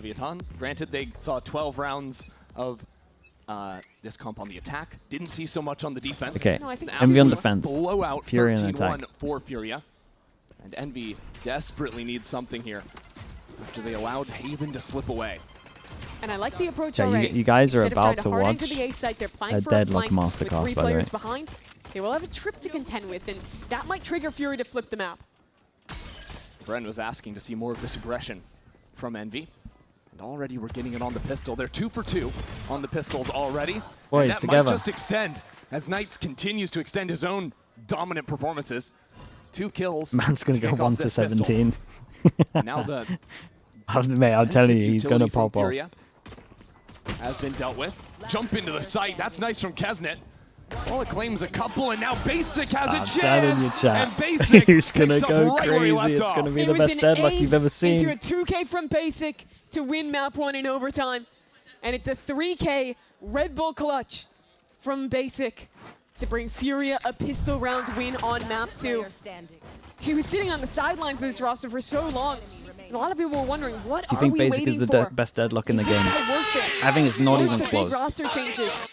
Vietnam. Granted, they saw 12 rounds of this comp on the attack. Didn't see so much on the defense. Okay, No, Envy on defense. Blowout Furia on attack. 13-1 for Furia. And Envy desperately needs something here after they allowed Haven to slip away. And I like the approach Yeah, already. you guys are Instead about of to trying watch to the A site, they're playing a for deadlock flank with masterclass, 3 by the way. players behind. They will have a trip to contend with, and that might trigger Fury to flip the map. Bren was asking to see more of this aggression from Envy. And already we're getting it on the pistol. They're 2 for 2 on the pistols already. Boys, and that together. might just extend as Knights continues to extend his own dominant performances. 2 kills. Man's gonna go 1 to 17. Now the Mate, I'm telling you, he's gonna pop off. Furia has been dealt with. Jump into the site. That's nice from Kesnet. Well, it claims a couple, and now Basic has a chance. And Basic he's gonna picks go up right where he crazy. left It's off. gonna be It the was best an deadlock ace you've ever seen. into a 2K from Basic to win map 1 in overtime. And it's a 3K Red Bull clutch from Basic to bring Furia a pistol round win on map 2. He was sitting on the sidelines of this roster for so long. And a lot of people were wondering, what Do you are think we Basic waiting is the for? best deadlock in the Is this game? guy worth it? I think it's not Worth even the close. big roster changes.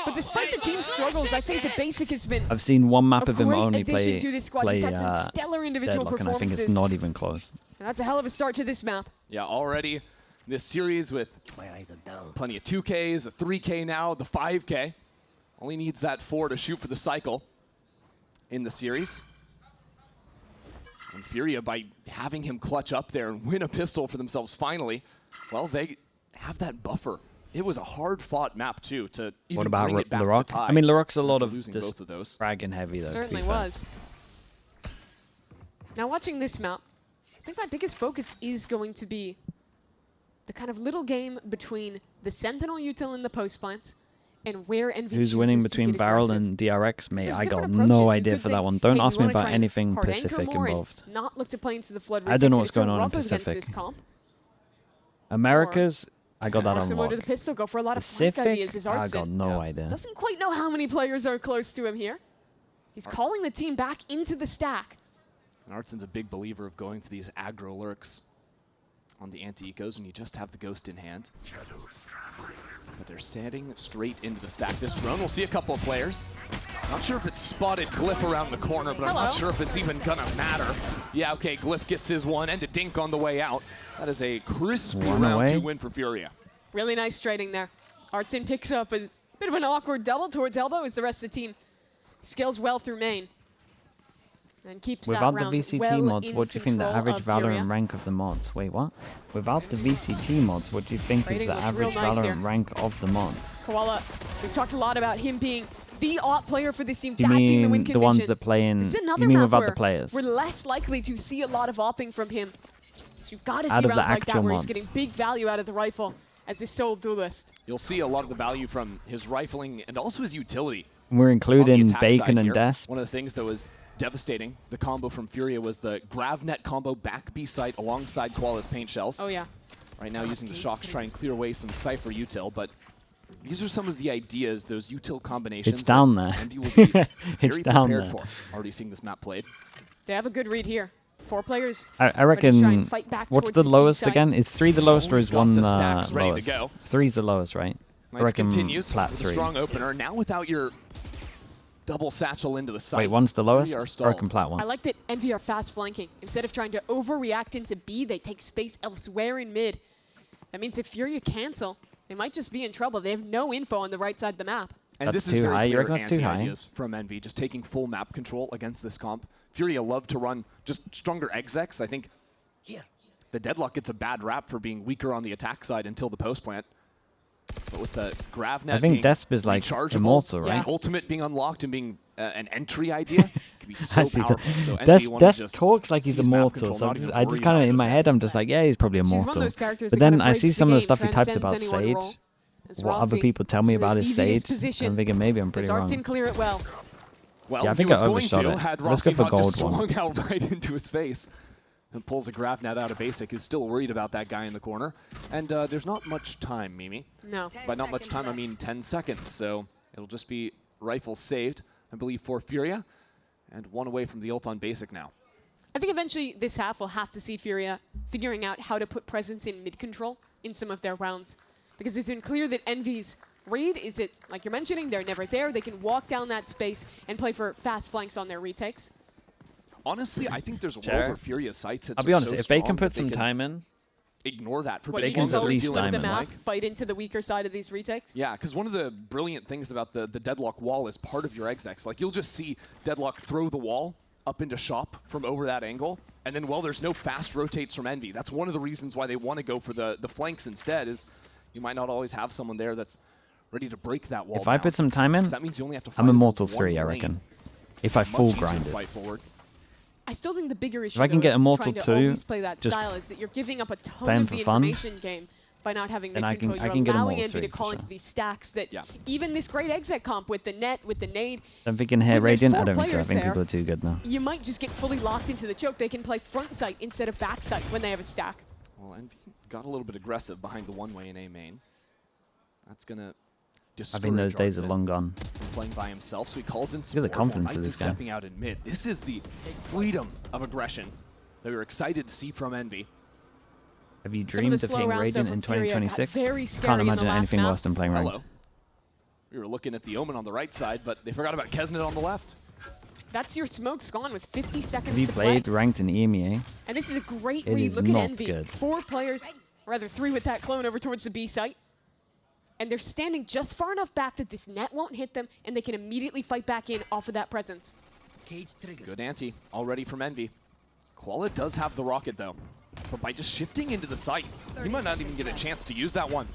But despite the team's struggles, I think that Basic has been I've seen one map a of him great only addition to this squad. He's had some stellar individual deadlock, and I think performances. it's not even close. And that's a hell of a start to this map. Yeah, already this series with plenty of 2Ks, a 3K now, the 5K. Only needs that 4 to shoot for the cycle in the series. And Furia, by having him clutch up there and win a pistol for themselves finally, well, they have that buffer. It was a hard-fought map, too, to even What about bring it back to LaRock? tie. I mean, LaRock's a lot of losing both of those. fragging heavy, though, Certainly to be fair. was. Now watching this map, I think my biggest focus is going to be the kind of little game between the Sentinel util and the post plants, and where Envy Who's winning chooses to between get Varel aggressive. and DRX? Mate, There's I got different approaches. no You idea could for that think, one. Don't hey, ask we me wanna about try and anything hard anchor Pacific more and involved. Not look to play into the flood. I don't know rotates. what's It's a going on in rub against Pacific. this comp. Americas, I got that Or on similar to lock. the pistol, go for a lot of flank Pacific, ideas. Is I Artson. got no idea. Doesn't quite know how many players are close to him here. He's calling the team back into the stack. And Artson's a big believer of going for these aggro lurks on the anti-ecos when you just have the ghost in hand. But they're standing straight into the stack. This drone, we'll see a couple of players. Not sure if it's spotted Glyph around the corner, but I'm not sure if it's even gonna matter. Yeah, okay, Glyph gets his one and a dink on the way out. That is a crispy One round away. 2 win for Furia. Really nice trading there. Artson picks up a bit of an awkward double towards elbow as the rest of the team scales well through main. And keeps Without that the round VCT well mods, in what do you think the control average of Furia. Valorant rank of the mods? Wait, what? Without the VCT mods, what do you think is Rating the looks real average nice Valorant here. rank of the mods? Koala, we've talked a lot about him being the AWP player for this team, Do you that being the win mean the condition. ones that play in? This is another You mean map without where the players? we're less likely to see a lot of AWPing from him. So you've got to Out see of the rounds like that actual where he's mods. getting big value out of the rifle as a sole duelist. You'll see a lot of the value from his rifling and also his utility. We're on the including attack Bacon side and here. Desp. One of the things that was devastating, the combo from Furia, was the GravNet combo back B site alongside Koala's paint shells. Oh yeah. Right now using the shocks to try and clear away some Cypher util, but these are some of the ideas, those util combinations. It's down that there. Envy will be very It's down prepared there. for. Already seeing this map played. They have a good read here. 4 players. I ready to try reckon. and fight back What's towards the his lowest B side. again? Is 3 the lowest or Always is got 1 the stacks ready to lowest? go. 3's the lowest, right? I Knights reckon continues plat with a 3. strong opener. Now without your double satchel into the site. Wait, 1's the lowest? Furia are I stalled. reckon plat 1. I like that Envy are fast flanking. Instead of trying to overreact into B, they take space elsewhere in mid. That means if Furia cancel, they might just be in trouble. They have no info on the right side of the map. And That's this is too very high? You clear reckon that's too high? anti-ideas from Envy, just taking full map control against this comp. Furia love to run just stronger execs. I think the Deadlock gets a bad rap for being weaker on the attack side until the post plant. But with the GravNet I think being Desp is like rechargeable, immortal, right? and Ultimate being unlocked and being an entry idea, it could be so Actually, powerful. So Envy wanna Desp just talks like he's seize map immortal, control, so not even I just worry kind of about in my those head I'm things. just like, yeah, he's probably She's one of immortal. those characters But that then kinda I see breaks some the of the game, stuff he types transcends about anyone Sage, role. As what other Rossi people tell me is in a about his devious Sage. position. I'm thinking maybe I'm pretty Does Artson wrong. clear it well? Well, Yeah, I he think was I going overshot to, it. had Let's Rossi go for not just gold one. swung out right into his face. And pulls a GravNet out of basic, who's still worried about that guy in the corner. And there's not much time, Mimi. No. By not much time, I mean 10 seconds. So it'll just be rifle saved, I believe, for Furia. And 1 away from the ult on basic now. I think eventually this half will have to see Furia figuring out how to put presence in mid-control in some of their rounds. Because it's been clear that Envy's read is that, like you're mentioning, they're never there. They can walk down that space and play for fast flanks on their retakes. Honestly, I think there's a world where Furia's sights hits I'll be honest, so if they can strong put that some time in, ignore that for What, they big can just at ones. least split the time map, it. fight into the weaker side of these retakes? Yeah, because one of the brilliant things about the deadlock wall is part of your execs. Like, you'll just see deadlock throw the wall up into shop from over that angle, and then, well, there's no fast rotates from Envy. That's one of the reasons why they want to go for the flanks instead, is you might not always have someone there that's ready to break that wall if I put some time in, that means you only have to fight I'm Immortal over 3, I one reckon. lane. If I Much full easier to grind it. fight forward. I still think the bigger issue I can though, get Immortal trying to 2, always play that just style is that you're giving up a ton play 'em of for the fun, information game by not having then I can- mid-control. I You're can get allowing Immortal Envy to 3 for call sure. into these stacks that Yeah. even this great exec comp with the net, with the nade, Don't think in here When there's Radiant, I four don't think so. I players think there, people are too good now. you might just get fully locked into the choke. They can play front sight instead of back sight when they have a stack. Well, Envy got a little bit aggressive behind the one-way in A main. That's going to I discourage think those days are Artson long gone. from playing by himself, so he calls in Look at support. the confidence while of Knights this is guy. stepping out in mid. This is the freedom of aggression that we were excited to see from Envy. Have you Some of the dreamed of slow hitting rounds Radiant though in from Furia got 2026? very scary Can't in the imagine last anything map. worse than playing ranked. Hello. We were looking at the Omen on the right side, but they forgot about Kesnet on the left. That's your smokes gone with 50 seconds Have you to played play. ranked in EMEA? And this is a great It read. is Look at not Envy. good. 4 players, rather 3 with that clone over towards the B site. And they're standing just far enough back that this net won't hit them, and they can immediately fight back in off of that presence. Good ante already from Envy. Koala does have the rocket, though. But by just shifting into the site, he might not even get a chance to use that one.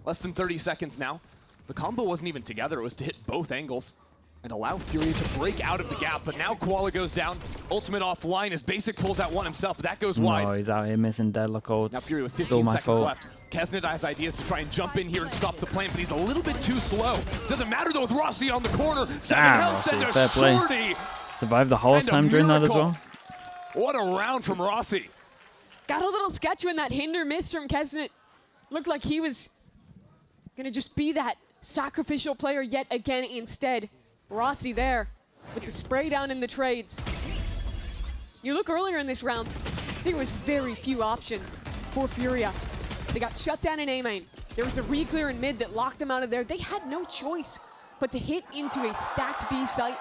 Less than 30 seconds now. The combo wasn't even together. It was to hit both angles and allow Furia to break out of the gap. But now Koala goes down. Ultimate offline as Basic pulls out one himself, but that goes No, wide. he's out here missing deadlock ults. Now Furia with It's all 15 my seconds fault. left. Kesnet has ideas to try and jump in here and stop the plan, but he's a little bit too slow. Doesn't matter though with Rossi on the corner. 7 Damn, health and Rossi, a fair play. shorty. Survived the whole And a time during that as miracle. well. What a round from Rossi. Got a little sketch when that hinder miss from Kesnet. Looked like he was going to just be that sacrificial player yet again instead. Rossi there with the spray down in the trades. You look earlier in this round, there was very few options for Furia. They got shut down in A main. There was a re-clear in mid that locked them out of there. They had no choice but to hit into a stacked B site.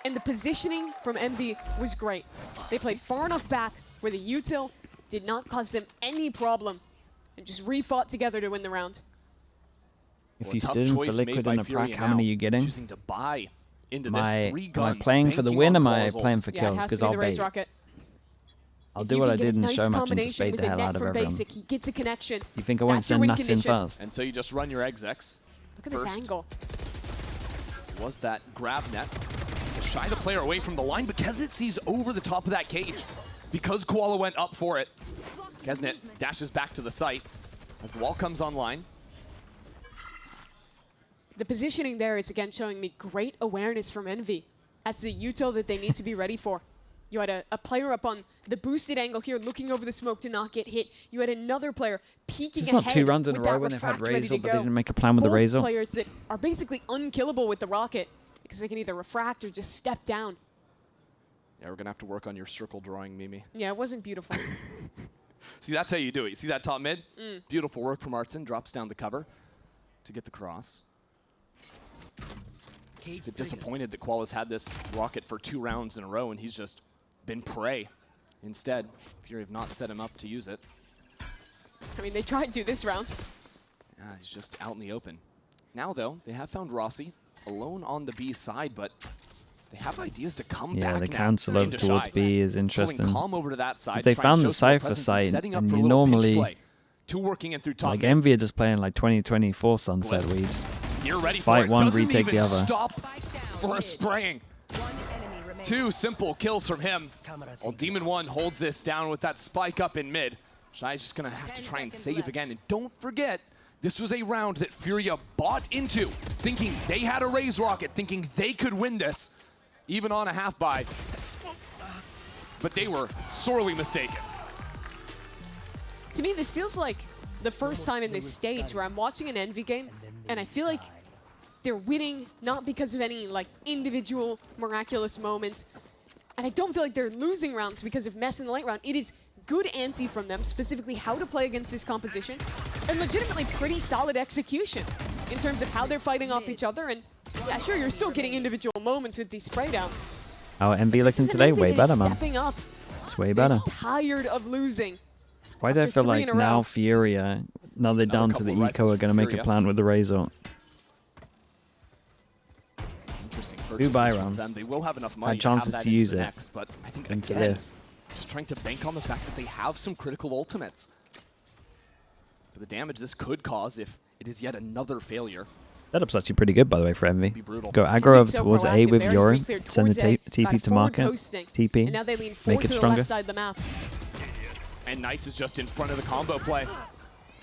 And the positioning from Envy was great. They played far enough back where the util did not cause them any problem and just refought together to win the round. If Well, you tough stood in for choice liquid made by in a Furia pack, how many are you getting? Choosing to buy into Am I, this 3 am I guns, playing for the banking win? on Am I Koala's playing ult. for Yeah, it kills? has to Because be I'll the race bait. rocket. I'll If do you what can I get did a in the nice show match and just combination bait with the a hell net out of from everyone. Basic, he gets a connection. You think I won't That's your send win nuts in condition. first? And so you just run your execs. Look at this First angle. was that grab net to shy the player away from the line, but Kesnet sees over the top of that cage. Because Koala went up for it, Kesnet dashes back to the site as the wall comes online. The positioning there is again showing me great awareness from Envy. That's the util that they need to be ready for. You had a player up on the boosted angle here looking over the smoke to not get hit. You had another player peeking It's ahead not 2 runs in a with row that when they've had refract ready Razor, to but they go. didn't make a plan with the Both Razor. players that are basically unkillable with the rocket because they can either refract or just step down. Yeah, we're gonna have to work on your circle drawing, Mimi. Yeah, it wasn't beautiful. See, that's how you do it. You see that top mid? Beautiful work from Artson. Drops down the cover to get the cross. A bit disappointed that Koala's had this rocket for 2 rounds in a row, and he's just been prey. Instead, Fury have not set him up to use it. I mean, they tried to this round. Yeah, he's just out in the open. Now, though, they have found Rossi alone on the B side, but they have ideas to come Yeah, back the now cancel over into towards Shy. B is Pulling interesting. Calm over to that side. If they trying to found show the some more Cypher presence and site, setting up and for a you little pinch normally- play. 2 working in through top Like mid. Envy are just playing like 2024 Sunset, where you just You're ready fight for it. one, Doesn't retake the even other. stop for a spraying. 2 simple kills from him. While Demon 1 holds this down with that spike up in mid. Shy's just gonna have to try and save again. And don't forget, this was a round that Furia bought into, thinking they had a raise rocket, thinking they could win this, even on a half buy. But they were sorely mistaken. To me, this feels like the first time in this stage where I'm watching an Envy game, and I feel like they're winning not because of any like individual miraculous moments. And I don't feel like they're losing rounds because of mess in the late round. It is good ante from them, specifically how to play against this composition, and legitimately pretty solid execution in terms of how they're fighting off each other. And yeah, sure, you're still getting individual moments with these spray downs. How Envy looking today? Way better, man. Stepping up. It's way better. Tired of losing. Why do I feel like now Furia, now they're down to the eco, are going to make a plan with the Razor? Do buy rounds. They will have enough money had chances to use it next, but I think into again, this. Just trying to bank on the fact that they have some critical ultimates. For the damage this could cause if it is yet another failure. Setup's actually pretty good, by the way, for Envy. Brutal. Go aggro over towards A with Yorin, send the TP to market, TP, and now they lean make it to stronger. The left side of the map. And Knights is just in front of the combo play.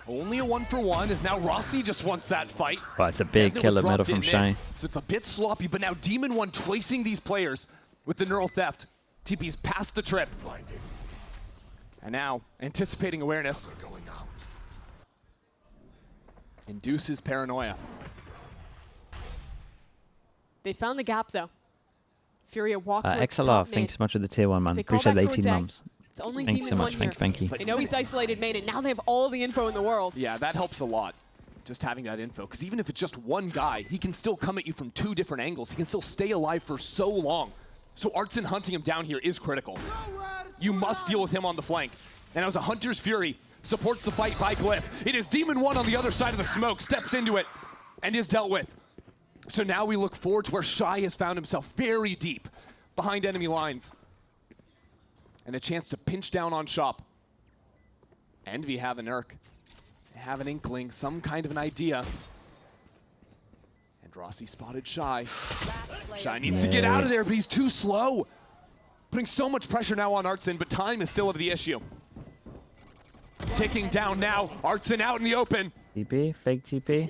Only a 1-for-1 as now Rossi just wants that fight. Oh, it's a big killer meta from Shy. So it's a bit sloppy, but now Demon One tracing these players with the neural theft. TP's past the trip. And now, anticipating awareness. Induces paranoia. They found the gap, though. Furia walked towards XLR, top thanks mid. so much for the tier 1, man. They call Appreciate the back 18 towards A. months. It's only Thank you Demon so much. One Thank you. They know he's isolated main, and now they have all the info in the world. Yeah, that helps a lot. Just having that info, because even if it's just one guy, he can still come at you from 2 different angles. He can still stay alive for so long. So Artson hunting him down here is critical. You must deal with him on the flank. And as a Hunter's Fury supports the fight by Glyph, it is Demon One on the other side of the smoke, steps into it, and is dealt with. So now we look forward to where Shy has found himself very deep behind enemy lines. And a chance to pinch down on Shop. Envy have an Urk. Have an inkling, some kind of an idea. And Rossi spotted Shy. Shy needs to get out of there, but he's too slow. Putting so much pressure now on Artson, but time is still of the issue. Ticking down now, Artson out in the open. TP, fake TP.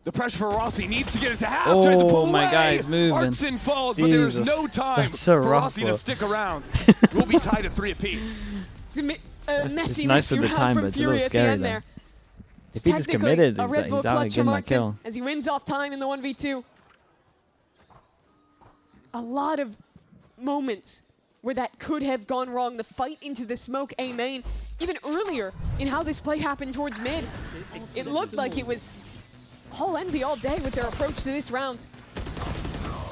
The pressure for Rossi needs to get it to half. Tries to pull my away. guy's moving. Artson falls, but there's no time for Rossi to stick around. We'll be tied at 3 apiece. It's a messy, nice messy at the round time, from but it's a Fury little at the scary end though. there. If he just committed, a Red Bull he's out clutch getting from that kill. Artson as he wins off time in the 1v2. A lot of moments where that could have gone wrong. The fight into the smoke A main, even earlier in how this play happened towards mid. It looked like it was all Envy all day with their approach to this round.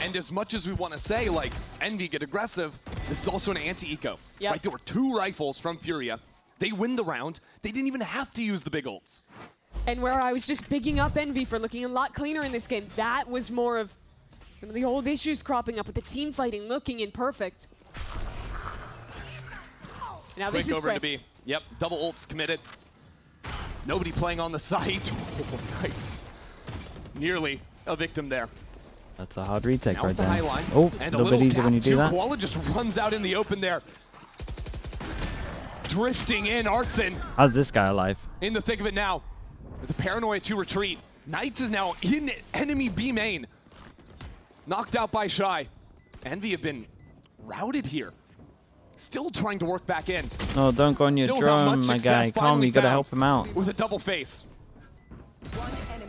And as much as we want to say, like, Envy get aggressive, this is also an anti-eco. Yep. Right, there were 2 rifles from Furia. They win the round. They didn't even have to use the big ults. And where I was just bigging up Envy for looking a lot cleaner in this game, that was more of some of the old issues cropping up with the team fighting looking imperfect. Now this Quick is over to B. Yep, double ults committed. Nobody playing on the site. Right. Nearly a victim there. That's a hard retake Now right the there. high line. Oh, and a little bit easier when you do that. Koala just runs out in the open there. Drifting in, Artson How's this guy alive? in the thick of it now. With a paranoia to retreat. Knights is now in enemy B main. Knocked out by Shy. Envy have been routed here. Still trying to work back in. Oh, don't go on your Still without drone, much my success, guy. Calm, finally you gotta found help him out. With a double face.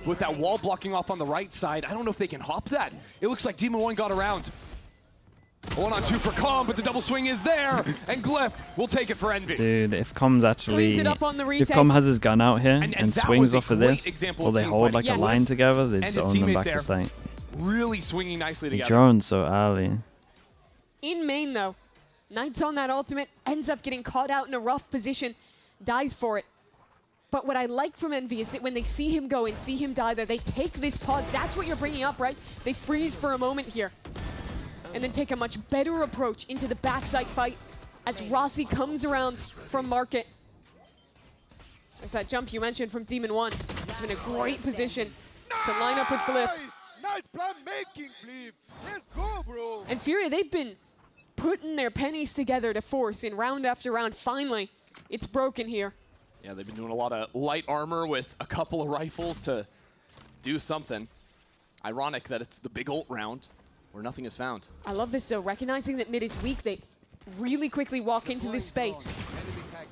With that wall blocking off on the right side, I don't know if they can hop that. It looks like Demon One got around. 1-on-2 for Calm, but the double swing is there, and Glyph will take it for Envy. Dude, if Com's actually, Cleans it up on the if retake. Com has his gun out here and that swings was a off of great this, example or of they team hold fighting. like a Yes. line together, they And just his own them teammate back there. to site. Really swinging nicely The together. drone so early. In main though, Knights on that ultimate, ends up getting caught out in a rough position, dies for it. But what I like from Envy is that when they see him go and see him die there, they take this pause. That's what you're bringing up, right? They freeze for a moment here. And then take a much better approach into the backside fight as Rossi comes around from market. There's that jump you mentioned from Demon One. He's in a great position to line up with Glyph. Nice plan making, Glyph. Let's go, bro. And Furia, they've been putting their pennies together to force in round after round. Finally, it's broken here. Yeah, they've been doing a lot of light armor with a couple of rifles to do something. Ironic that it's the big ult round where nothing is found. I love this though, recognizing that mid is weak, they really quickly walk into this space.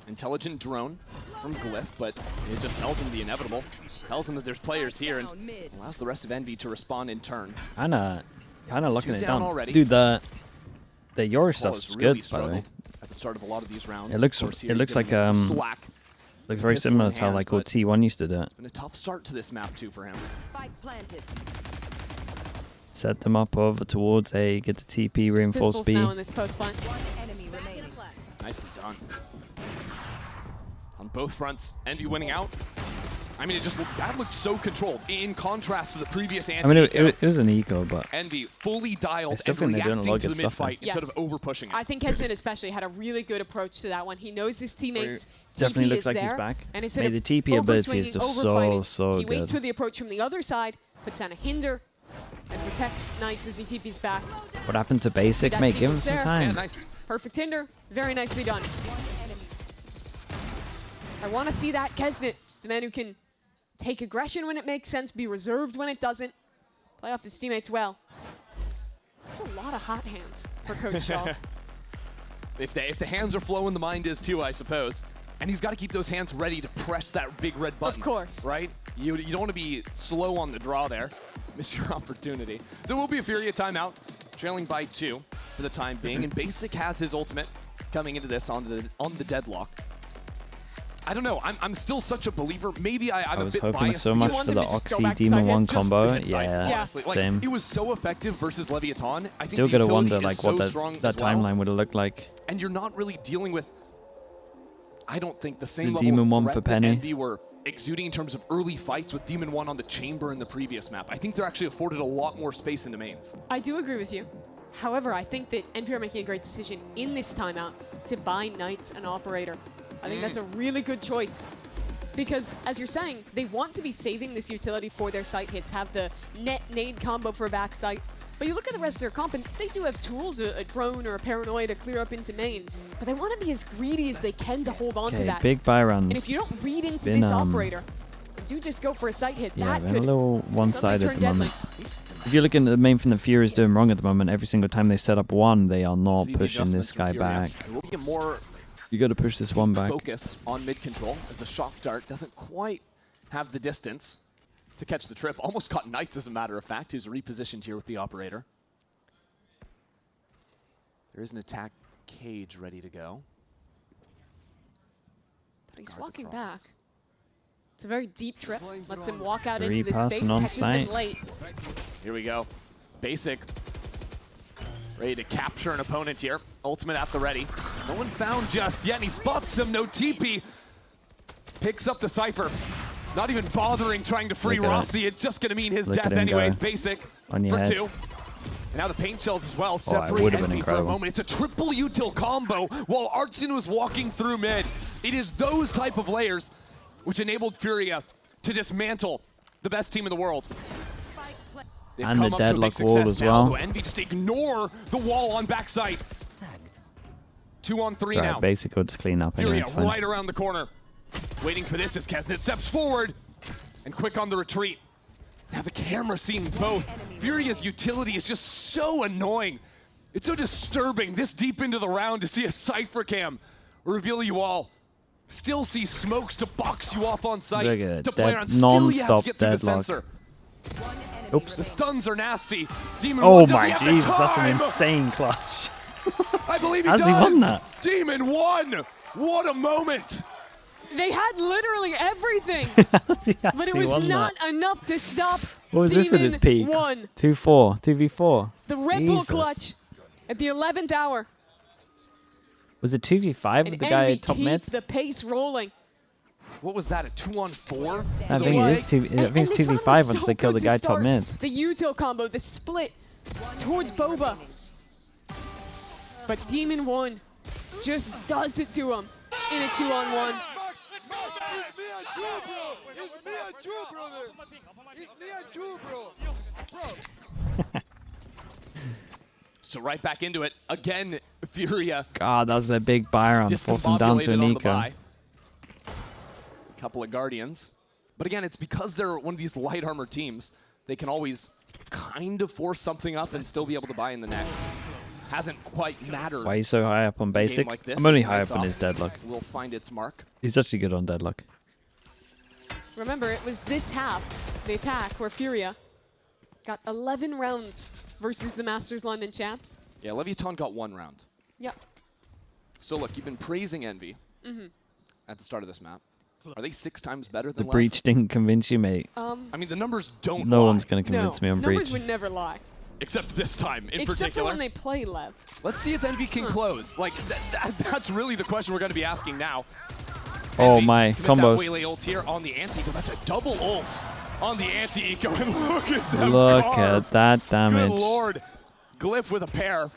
Intelligent drone from Glyph, but it just tells him the inevitable. Tells him that there's players here and allows the rest of Envy to respond in turn. Kinda locking it down down. already. Dude, the The Yoru Paul stuff's has really good, by the way. struggled at the start of a lot of these rounds. It looks Of course, here like getting slack. looks very Pistol similar in to how hand, like but T1 used to do it. It's been a tough start to this map too for him. Spike planted. Set them up over towards A, get the TP, reinforce Pistols B. now in this post plant. One enemy remaining. Nicely done. On both fronts, Envy winning out. I mean, that looked so controlled in contrast to the previous I mean, anti-eco. it was an eco, but Envy fully dialed still and think they're doing a reacting lot of to the good stuff there. mid-fight instead of over-pushing it. I think Heston especially had a really good approach to that one. He knows his teammates. definitely TP looks is like there, he's back. And instead Mate, of the TP ability is overswinging, just overfighting, so he waits good. for the approach from the other side, puts down a hinder, and protects Knights as he TPs back. What happened to Basic? That Mate, give him sequence some there. time. Yeah, nice. Perfect hinder. Very nicely done. I want to see that Kesnet, the man who can take aggression when it makes sense, be reserved when it doesn't, play off his teammates well. That's a lot of hot hands for Coach Shaw. If the hands are flowing, the mind is too, I suppose. And he's got to keep those hands ready to press that big red button. Of course. Right? You don't want to be slow on the draw there. Miss your opportunity. So it will be a Furia timeout, trailing by 2 for the time being. And Basic has his ultimate coming into this on the deadlock. I don't know. I'm still such a believer. Maybe I'm I a was bit hoping biased. so Do you much want for them the to just go Oxy back to Demon side 1 hits? combo. Just sides, Yeah, honestly. Like, same. it was so effective versus Leviathan. I think Still the gotta utility wonder is like so what strong that as well. timeline would have looked like. And you're not really dealing with, I don't think, the same The level Demon of 1 threat for that Penny. Envy were exuding in terms of early fights with Demon 1 on the chamber in the previous map. I think they're actually afforded a lot more space into mains. I do agree with you. However, I think that Envy are making a great decision in this timeout to buy Knights and Operator. I think that's a really good choice. Because, as you're saying, they want to be saving this utility for their site hits, have the net nade combo for back site. But you look at the rest of their comp, and they do have tools, a drone or a paranoia to clear up into main. But they want to be as greedy as they can to hold on to that. Big buy runs. And if you don't read into been, this Operator, and do just go for a site hit, Yeah, that been a could little one-sided at turn the moment. deadly. If you're looking at the main thing the Fury is doing wrong at the moment, every single time they set up one, they are not See the pushing adjustments this from guy Furia. back. It will be a more You got to push this one back. focus on mid control as the shock dart doesn't quite have the distance to catch the trip. Almost caught Knights, as a matter of fact, who's repositioned here with the Operator. There is an attack cage ready to go. But he's Guard walking across. back. It's a very deep trip. Lets him walk out Three into this passing space, on catches them site. late. Here we go. Basic. Ready to capture an opponent here. Ultimate at the ready. No one found just yet, and he spots him. No TP. Picks up the Cypher. Not even bothering trying to free Look at Rossi. It's just going to mean his Look death at him anyways. go. Basic On your for head. 2. And now the paint shells as well it separate would've been Envy for a incredible. moment. It's a triple util combo while Artson was walking through mid. It is those type of layers which enabled Furia to dismantle the best team in the world. They've And come the up to a big deadlock wall success as now, well. though Envy just ignore the wall on backside. 2 on 3 now. Right, Basic will just clean up anyway. Furia It's fine. right around the corner. Waiting for this as Kesnet steps forward and quick on the retreat. Now the camera seeing both. Furia's utility is just so annoying. It's so disturbing this deep into the round to see a Cypher cam reveal you all. Still see smokes to box you off on site. Look at it, To play dead- around. Still you have to non-stop get through the deadlock. sensor. Oops. The stuns are nasty. Demon Oh 1 does my he have the jeez, that's an time? insane clutch. I believe he Has does. he won that? Demon 1. What a moment. They had literally everything, He but it actually was won not that. enough to stop What was this at its peak? 1. 2-4, 2v4. The Red Bull Jesus. clutch at the 11th hour. Was it 2v5 And with the guy Envy top keep mid? the pace rolling. What was that, a 2-on-4? I think it is 2. I think it's this round 2v5 was once so they kill the good to guy top start. mid. The util combo, the split towards Boba. But Demon 1 just does it to him in a 2-on-1. It's me and you, bro. It's me and you, brother. It's me and you, bro. So right back into it. Again, Furia God, that was their big buy round. Force them down to discombobulated an on the eco. buy. Couple of Guardians. But again, it's because they're one of these light armor teams, they can always kind of force something up and still be able to buy in the next. Hasn't quite mattered. Why are you so high up on in a game basic? like this, I'm only as high Knights up on Off his deadlock. will find its mark. He's actually good on deadlock. Remember, it was this half, the attack, where Furia got 11 rounds versus the Masters London champs. Yeah, Leviathan got 1 round. Yep. So look, you've been praising Envy at the start of this map. Are they 6 times better The than breach didn't convince you, mate. I mean, the numbers don't No lie. one's going to convince me on numbers breach. would never lie. Except this time, in Except particular. for when they play Lev. Let's see if Envy can close. Like, that's really the question we're going to be asking now. Oh Envy, my, commit combos. That Waylay ult here on the anti-eco. That's a double ult on the anti-eco. And look at them Look carve. at that damage. Good lord. Glyph with a pair.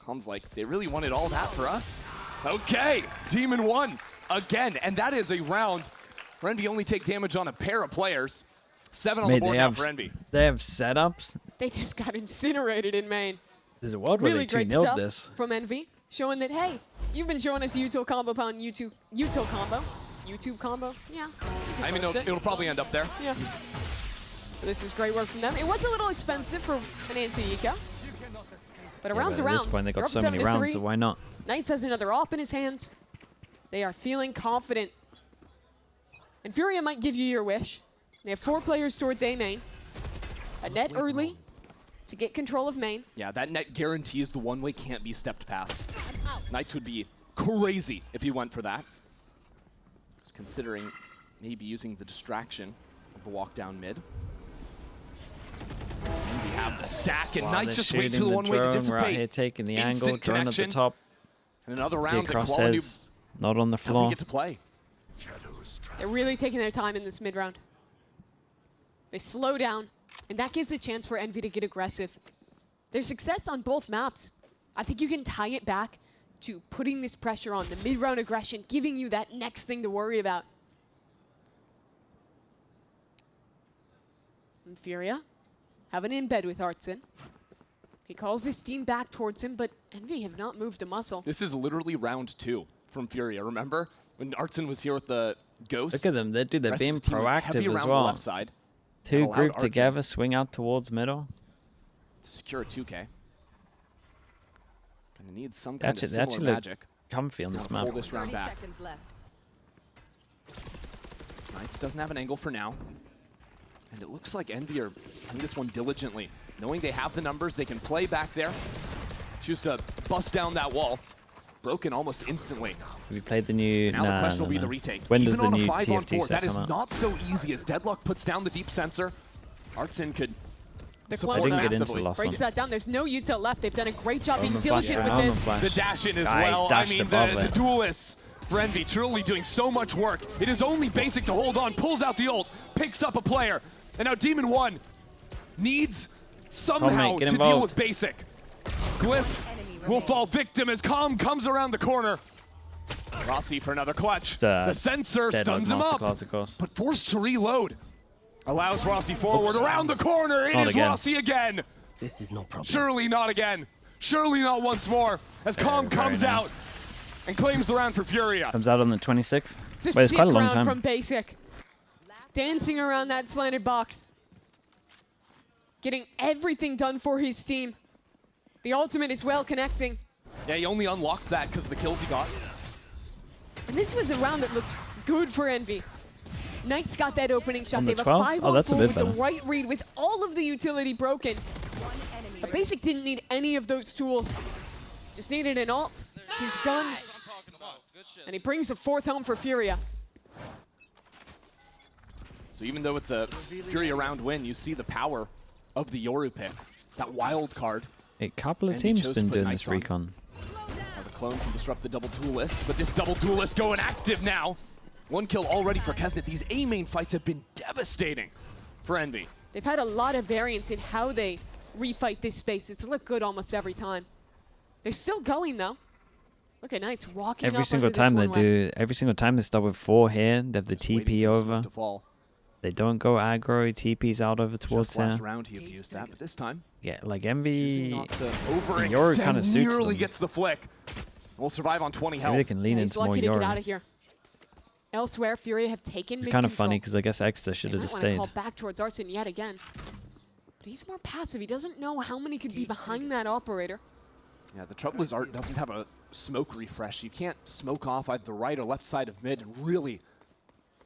Comes like, they really wanted all that for us? Okay, Demon 1 again. And that is a round where Envy only take damage on a pair of players. 7 on the board now for Envy. They have setups. They just got incinerated in main. There's a world where Really they great 2-0'd stuff this. from Envy, showing that, hey, you've been showing us util combo upon YouTube combo. YouTube combo? Yeah. I mean, it'll probably end up there. Yeah. But this is great work from them. It was a little expensive for an anti-eco. But a round's a At round. this point, they They're got up so many rounds, 7-3. so why not? Knights has another op in his hands. They are feeling confident. And Furia might give you your wish. They have 4 players towards A main. A net early to get control of main. Yeah, that net guarantees the one-way can't be stepped past. Knights would be crazy if he went for that. Just considering maybe using the distraction of the walk down mid. And we have the stack, and Wow, Knights they're just wait shooting for the one one-way to We're out dissipate. here taking the Instant angle, drone at the connection. top. And another The round that Quality crosshairs not on the doesn't floor. get to play. They're really taking their time in this mid round. They slow down, and that gives a chance for Envy to get aggressive. Their success on both maps, I think you can tie it back to putting this pressure on, the mid-round aggression, giving you that next thing to worry about. And Furia have an in-bed with Artson. He calls his team back towards him, but Envy have not moved a muscle. This is literally round 2 from Furia. Remember when Artson was here with the Ghost? Look at them. They're Rest being of his team went heavy proactive as around the well. left side. 2 allowed grouped Artson together, swing out towards middle. Secure a 2K. Gonna need some kind of They similar actually look magic. comfy on this to map. pull this round 30 back. seconds left. Knights doesn't have an angle for now. And it looks like Envy are playing this one diligently. Knowing they have the numbers, they can play back there. Choose to bust down that wall. Broken almost instantly. We played the new. Now the question will be no. the retake. When Even does the on a new 5-on-4, TFT that set is come out? not so easy as Deadlock puts down the deep sensor. Artson could The support clone didn't get into massively. the last breaks one. that down. There's no util left. They've done a great job being Omen diligent flash, with Omen this. flash. The dash in as Guys well. I dashed mean, above the it. duelists for Envy truly doing so much work. It is only Basic to hold on, pulls out the ult, picks up a player. And now Demon 1 needs somehow get to deal involved. with Basic. Glyph will fall victim as Calm comes around the corner. Rossi for another clutch. The sensor stuns him up, Masterclass, of course. but forced to reload. Allows Rossi forward around the corner. It Not is again. Rossi again. This is no problem. Surely not again. Surely not once more. As Calm Very comes nice. out and claims the round for Furia. Comes out on the 26th. It's a Wait, it's sick quite a long round time. from Basic. Dancing around that slanted box. Getting everything done for his team. The ultimate is well connecting. Yeah, he only unlocked that because of the kills he got. And this was a round that looked good for Envy. Knights got that opening shot. On They the have a 12th? Oh, that's a 5-on-4 bit with the better. right read with all of the utility broken. But Basic didn't need any of those tools. Just needed an ult, his gun, and he brings the 4th home for Furia. So even though it's a Furia round win, you see the power of the Yoru pick. That wild card. A couple of And he teams chose to been put doing Knights this on. recon. Now the clone can disrupt the double duelist, but this double duelist going active now. 1 kill already for Kesnet. These A main fights have been devastating for Envy. They've had a lot of variance in how they refight this space. It's looked good almost every time. They're still going though. Look at Knights walking Every up single under time this they one-way. do, every single time they start with 4 here, they have the Just waiting TP for Smoke over. to fall. They don't go aggro, he TP's out over towards Just last here. round he abused that, but this time Yeah, like choosing Envy, not to Yoru kinda overextend, suits nearly them. gets the flick. Will survive on 20 health. maybe they can lean He's into more lucky to get out Yoru. of here. Elsewhere, Furia have taken It's mid kind of control. funny because I guess Exeter should They have might just want to stayed. call back towards Arson yet again. But he's more passive. He doesn't know how many could be behind that operator. Yeah, the trouble is Art doesn't have a smoke refresh. You can't smoke off either the right or left side of mid and really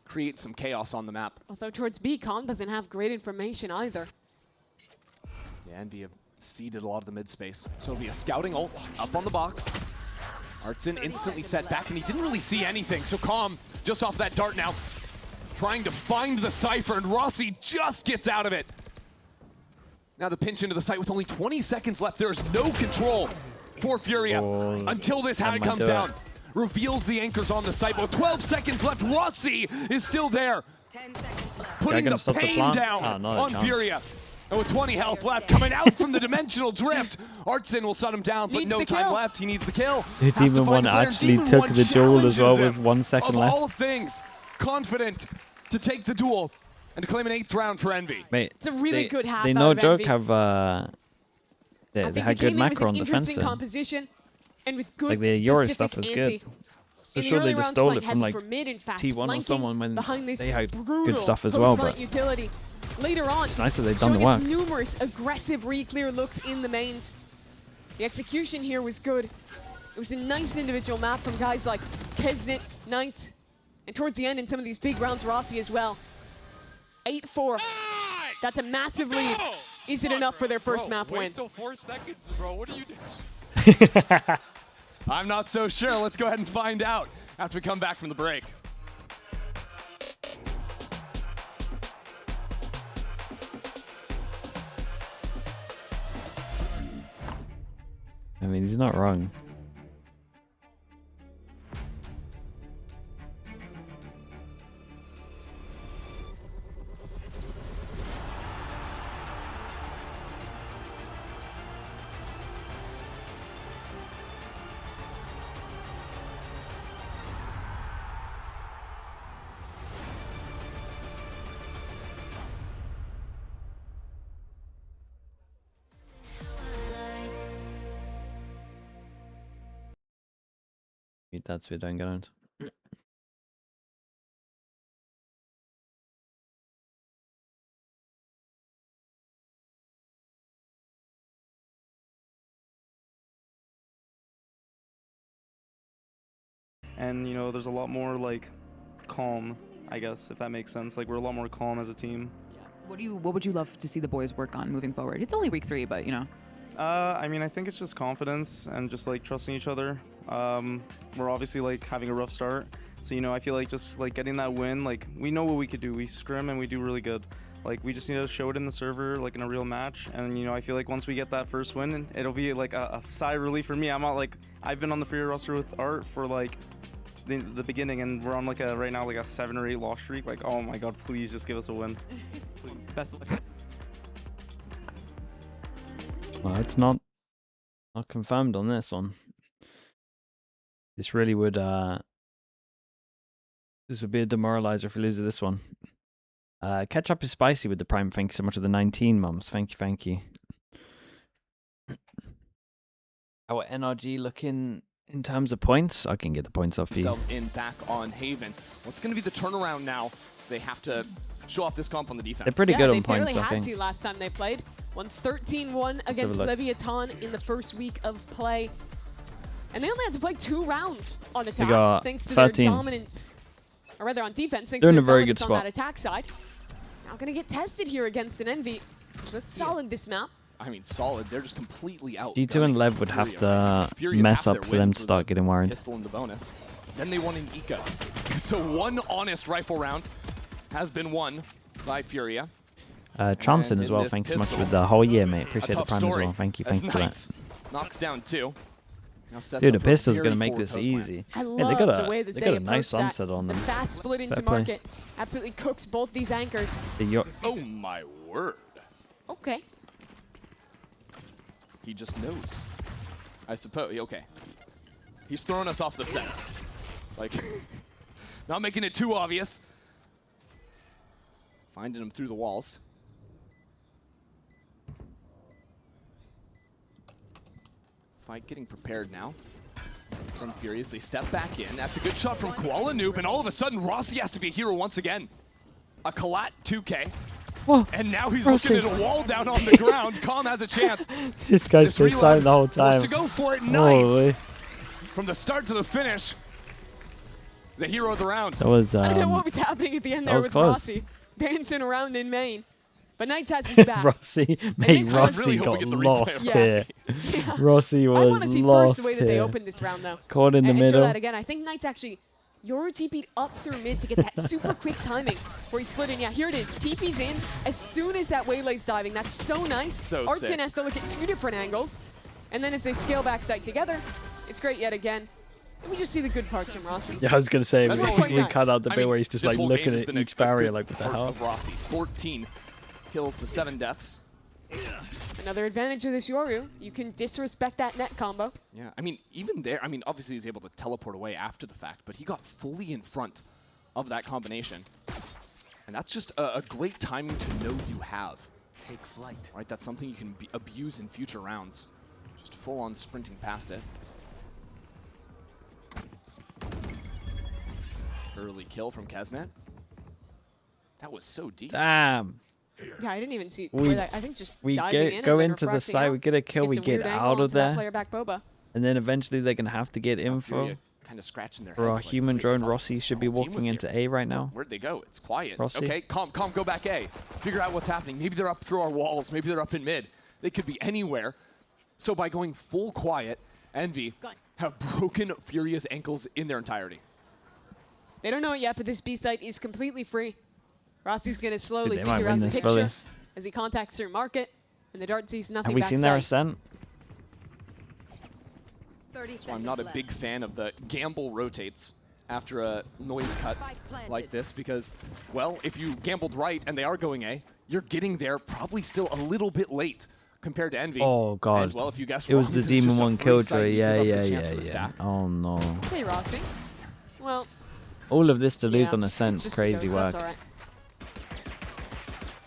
create some chaos on the map. Although towards B, Calm doesn't have great information either. Yeah, Envy have Seeded a lot of the mid space. So it'll be a scouting ult up on the box. Artson instantly set back, and he didn't really see anything. So Calm, just off that dart now, trying to find the Cypher, and Rossi just gets out of it. Now the pinch into the site with only 20 seconds left. There's no control for Furia until this hat comes down. Reveals the anchors on the site, but with 12 seconds left, Rossi is still there. 10 seconds left. Putting the pain down on Furia. And with 20 health left, coming out from the dimensional drift, Artson will shut him down, but no time left. He needs the kill. Demon 1 actually took the duel as well with 1 second left. Of all things, confident to take the duel and to claim an 8th round for Envy. Mate, It's a really good half. They no joke have they had good macro on defense. Composition and with good like the Euro specific stuff was anti. good. For sure they just stole it from like T1 or someone when they had good stuff as well, but utility. Later on, it's nice that they've done the work. Numerous aggressive re-clear looks in the mains. The execution here was good. It was a nice individual map from guys like Kesnit, Knight, and towards the end in some of these big rounds, Rossi as well. 8-4. That's a massive lead. Is it enough for their first map win? Wait till 4 seconds, bro. What are you doing? I'm not so sure. Let's go ahead and find out after we come back from the break. I mean, he's not wrong. That's wir dann gelernt. And you know, there's a lot more like calm, I guess, if that makes sense. Like we're a lot more calm as a team. What would you love to see the boys work on moving forward? It's only week 3, but you know. I mean, I think it's just confidence and just like trusting each other. We're obviously like having a rough start, so you know, I feel like just like getting that win, like we know what we could do. We scrim and we do really good. Like we just need to show it in the server, like in a real match. And you know, I feel like once we get that first win, it'll be like a sigh of relief for me. I'm not like, I've been on the Furia roster with Art for like the beginning, and we're on like a right now like a 7 or 8 loss streak. Like, oh my god, please just give us a win. Please. Best of luck. Well, it's not confirmed on this one. This really would this would be a demoralizer if we lose this one. Ketchup is spicy with the prime. Thank you so much for the 19 mums. Thank you. Our NRG looking in terms of points. I can get the points off you. In back on Haven. What's going to be the turnaround now? They have to show off this comp on the defense. They're pretty good on points, I think. They barely had to last time they played. Won 13-1 against Leviathan in the first week of play. And they only had to play 2 rounds on attack, thanks to 13. their dominance. Or rather on defense, thanks They're to in a their very good dominance on spot. that attack side. Now going to get tested here against an Envy. So it's solid this map. I mean, solid. They're just completely out. G2 and Lev would have to mess up for them to start getting worried. Pistol in the bonus. Then they won in Eco. So one honest rifle round has been won by Furia. Chanson as well, thanks so much for the whole year, mate. Appreciate the prime as well. Thank you for that. Knocks down 2. Dude, the pistol's gonna make this easy. I love the way that they they got a nice onset on them. The fast split into market absolutely cooks both these anchors. Oh my word. Okay. He just knows. I suppose. Okay. He's throwing us off the set. Like, not making it too obvious. Finding him through the walls. Fight getting prepared now from Fury as they step back in. That's a good shot from Koala Noob, and all of a sudden Rossi has to be a hero once again. A Kalat 2K. Whoa, and now he's looking at a wall down on the ground. Calm has a chance. This guy's so silent the whole time. To go for it, Knight. From the start to the finish, the hero of the round. That was, I don't know what was happening at the end there with Rossi dancing around in main. But Knights has his back. Rossi, this mate, was- Rossi really hope we got get the replay lost of here. Yeah. Rossi I was want to see lost first the way that they here. opened this round, though. Caught in the And show middle. that again. I think Knights actually Yoru TP'd up through mid to get that super quick timing where he split in. Yeah, here it is. TP's in as soon as that waylay's diving. That's so nice. So Artson sick. has to look at 2 different angles. And then as they scale back sight together, it's great yet again. And we just see the good parts from Rossi. Yeah, I was gonna say That's we, quite we nice. cut out the I bit mean, where he's just this like whole looking game has at been each a barrier good like what the part hell. of Rossi. 14 kills to 7 deaths. Another advantage of this Yoru, you can disrespect that net combo. Yeah, I mean, even there, I mean, obviously he's able to teleport away after the fact, but he got fully in front of that combination. And that's just a great timing to know you have. Take flight. Right, that's something you can abuse in future rounds. Just full on sprinting past it. Early kill from Kesnet. That was so deep. Damn. Yeah, I didn't even see We- where that, I think just We diving in go and then into the refracting side, out. we get a kill, Gets we a get weird angle out of onto that there, player back Boba. and then eventually they're gonna have to get info. Kind of scratching their For our heads. like, human wait, drone, the Rossi should be whole team was walking into here. A right now. Where'd they go? It's quiet. Rossi. Okay, calm, go back A. Figure out what's happening. Maybe they're up through our walls. Maybe they're up in mid. They could be anywhere. So by going full quiet, Envy have broken Furia's ankles in their entirety. They don't know it yet, but this B site is completely free. Rossi's going to slowly They might figure win out the this picture fully. as he contacts through market, and the dart sees nothing Have we back seen their side. ascent? 30 So seconds I'm not a left. big fan of the gamble rotates after a noise cut Spike planted. like this because, well, if you gambled right and they are going A, you're getting there probably still a little bit late compared to Envy. Oh god. And, well, if you guess It was wrong, the it's demon just a one free killjoy. sight, you Yeah, give up the yeah, chance yeah, for the yeah. stack. Oh no. Hey, Rossi. Well, All of this to lose yeah, on it's ascent's just crazy ghost, work. That's all right.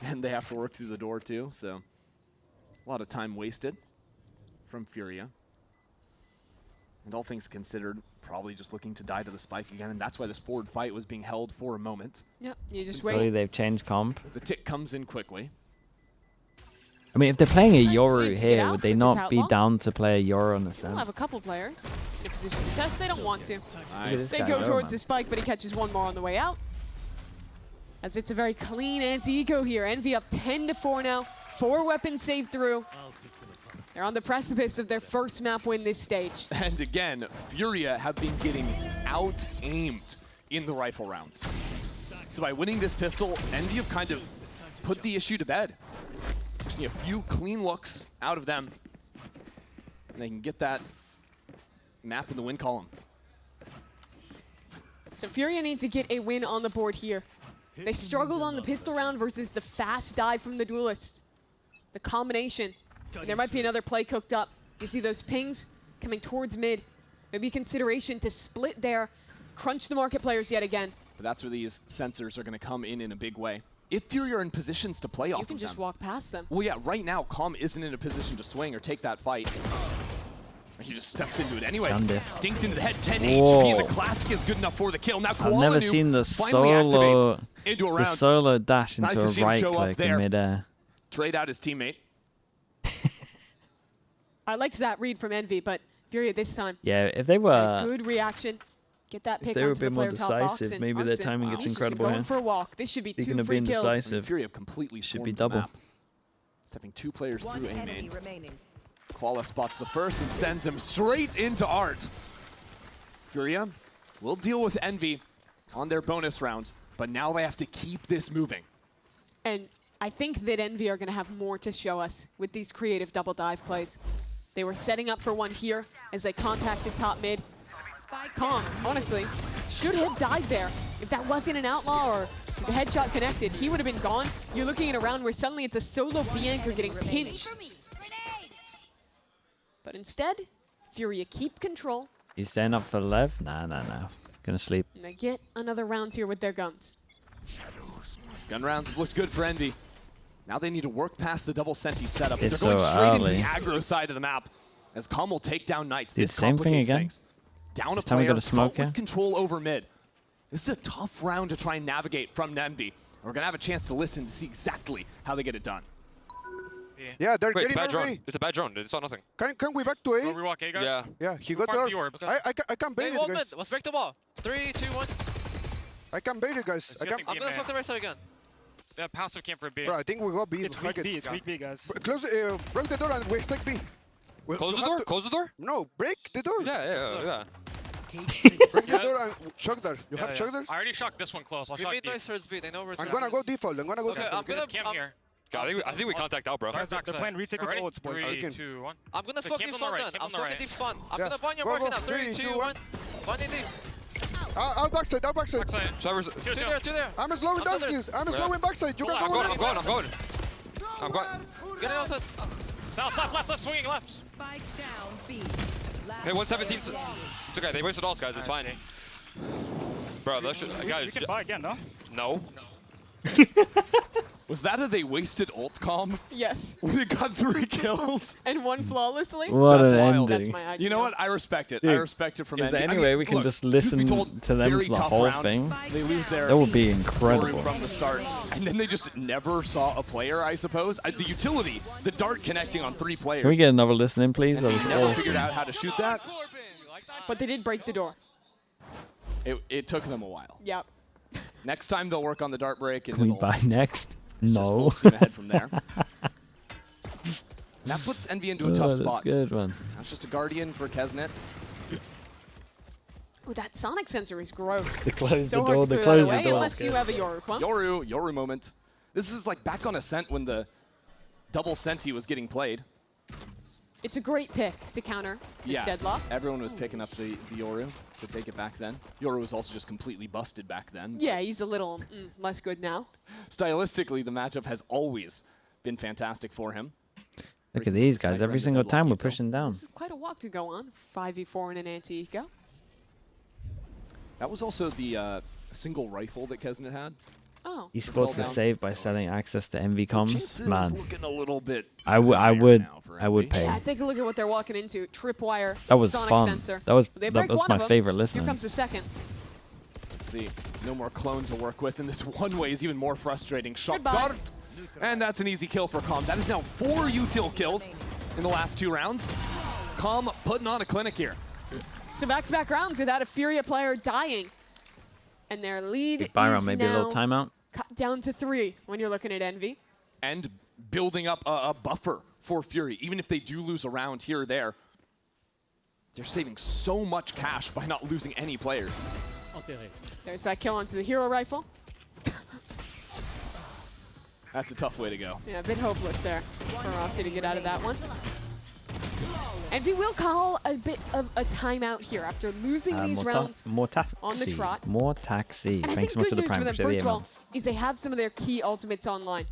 And they have to work through the door too, so a lot of time wasted from Furia. And all things considered, probably just looking to die to the spike again, and that's why this forward fight was being held for a moment. Yep, you just Totally, wait. they've changed comp. The tick comes in quickly. I mean, if they're playing a Right, Yoru seems to get here, out would they with this not be outlaw. down to play a Yoru on We'll ascent? have a couple players in a position to test. They don't want to. Nice. this They guy go go, towards man. the spike, but he catches one more on the way out. As it's a very clean anti-eco here. Envy up 10-4 now. 4 weapons saved through. They're on the precipice of their first map win this stage. And again, Furia have been getting out-aimed in the rifle rounds. So by winning this pistol, Envy have kind of put the issue to bed. Just need a few clean looks out of them. And they can get that map in the win column. So Furia need to get a win on the board here. They struggled on the pistol round versus the fast dive from the duelist. The combination. And there might be another play cooked up. You see those pings coming towards mid. Maybe a consideration to split there, crunch the market players yet again. But that's where these sensors are going to come in a big way. If Furia are in positions to play off You can of just them. walk past them. Well, yeah, right now, Calm isn't in a position to swing or take that fight. He just steps into it anyways. Gun diff. Dinked into the head, 10 Whoa. HP, and the classic is good enough for the kill. Now I've never Koala seen the finally solo, activates into a the round. solo dash into Nice to see a him right show up click there. in midair. Trade out his teammate. I liked that read from Envy, but Furia this time. Yeah, if they had a were, good reaction. Get that if pick they were a onto the bit more player top box, decisive, and maybe their Artson, timing he's gets just incredible going here. for a walk. This should be Speaking 2 of free being kills. decisive, Furia have completely should swarmed be the double. map. Stepping 2 players One through A enemy main. remaining. Koala spots the first and sends him straight into Art. Furia will deal with Envy on their bonus round, but now they have to keep this moving. And I think that Envy are going to have more to show us with these creative double dive plays. They were setting up for one here as they contacted top mid. Spike Calm, honestly, should have died there. If that wasn't an outlaw or the headshot connected, he would have been gone. You're looking at a round where suddenly it's a solo B-anchor getting pinched. But instead, Furia keep control, He's staying up for the left? Nah. Gonna sleep. and they get another round here with their guns. Gun rounds have looked good for Envy. Now they need to work past the double senti setup. It's They're going so straight into early. the aggro side of the map as Calm will take down Knights. Dude, This same thing complicates again. things. Down a This time we player, got a smoke but with here. control over mid. This is a tough round to try and navigate from Envy. We're going to have a chance to listen to see exactly how they get it done. Yeah, they're Wait, it's a getting bad our drone. way. It's a bad drone. It's all nothing. Can we back to Go A? rewalk, hey guys. Yeah. Yeah, he got Park there. the orb. I can bait Hey, it, one guys. mid. Let's break the wall. 3, 2, 1. I can bait it, guys. I can. Shifting I'm team gonna A. smoke the right side again. They have passive camp for B. Bro, I think we got B. It's weak B. It's weak B, guys. Close, break the door and we take B. Close the door. Close the door. No, break the door. Yeah. Break the door and shock there. You have shock there? I already shocked this one close. I'll shock B. I'm gonna go default. I'm gonna go Okay, default. I'm gonna Camp here. I think we contact out, bro. Guys, the plan retake with ults, boys. 3, 2, 1. I'm gonna So smoke camp deep on the front right, then. camp I'm on the smoking right. deep front. I'm Yeah. gonna burn your Go, market go. now. 3, 2, 1. Burning deep. Out backside, out backside. Backside. Two there. I'm slowing down, Under. please. I'm slowing backside. You can I'm go going. in. I'm going. Get it outside. Left, swinging left. Spike down B. Hey, 117. It's okay. They wasted ults, guys. It's fine. Bro, that should. Guys, You can buy again, no? no. Was that a they wasted ult calm? Yes. When it got 3 kills? And won flawlessly. What That's an wild. That's ending. my idea. You know what? I respect it. I Dude, respect it from Is Envy. there I any mean, way we can look, just truth be listen told, to them very for the tough whole round. thing? They lose their That would be scoring incredible. from the start, and then they just never saw a player, I suppose. The utility, the dart connecting on 3 players. Can we get another listen in, please? and That they was never figured awesome. out how to shoot that. But they did break the door. It took them a while. Yep. Next time they'll work on the dart break, and Can we it'll buy next? it's just No. full steam ahead from there. And that puts Envy into a tough That's spot. good, man. That's just a guardian for Kesnet. Oh, that sonic sensor is gross. They closed So the hard door. to They clear that closed the away door. unless you have a Yoru clump. Yoru moment. This is like back on Ascent when the double Senti was getting played. It's a great pick to counter this deadlock. Everyone was picking up the Yoru to take it back then. Yoru was also just completely busted back then. Yeah, he's a little less good now. Stylistically, the matchup has always been fantastic for him. Look at these guys. Excited Every around the single deadlock time we're eco. pushing down. This is quite a walk to go on. 5v4 in an anti-eco. That was also the single rifle that Kesnet had. Oh. Esports down. is saved by selling access to Envy So comms. chances Man, looking a little bit I would now for Envy. pay. Yeah, take a look at what they're walking into. Tripwire, That was sonic fun. sensor. That was They that break was one my of them. favorite Here listening. comes the second. Let's see. No more clone to work with, and this one way is even more frustrating. Shot Goodbye. dart. And that's an easy kill for Calm. That is now 4 util kills in the last 2 rounds. Calm putting on a clinic here. So back-to-back rounds without a Furia player dying. And their lead Big buy round, is maybe a little now timeout. cut down to 3 when you're looking at Envy. And building up a buffer for Fury. Even if they do lose a round here or there, they're saving so much cash by not losing any players. There's that kill onto the hero rifle. That's a tough way to go. Yeah, a bit hopeless there for Rossi to get out of that one. Envy will call a bit of a timeout here after losing these rounds More taxi. on the trot. More taxi. And I Thanks think so much good to the news for prime. them, Appreciate first the of all, emails. is they have some of their key ultimates online.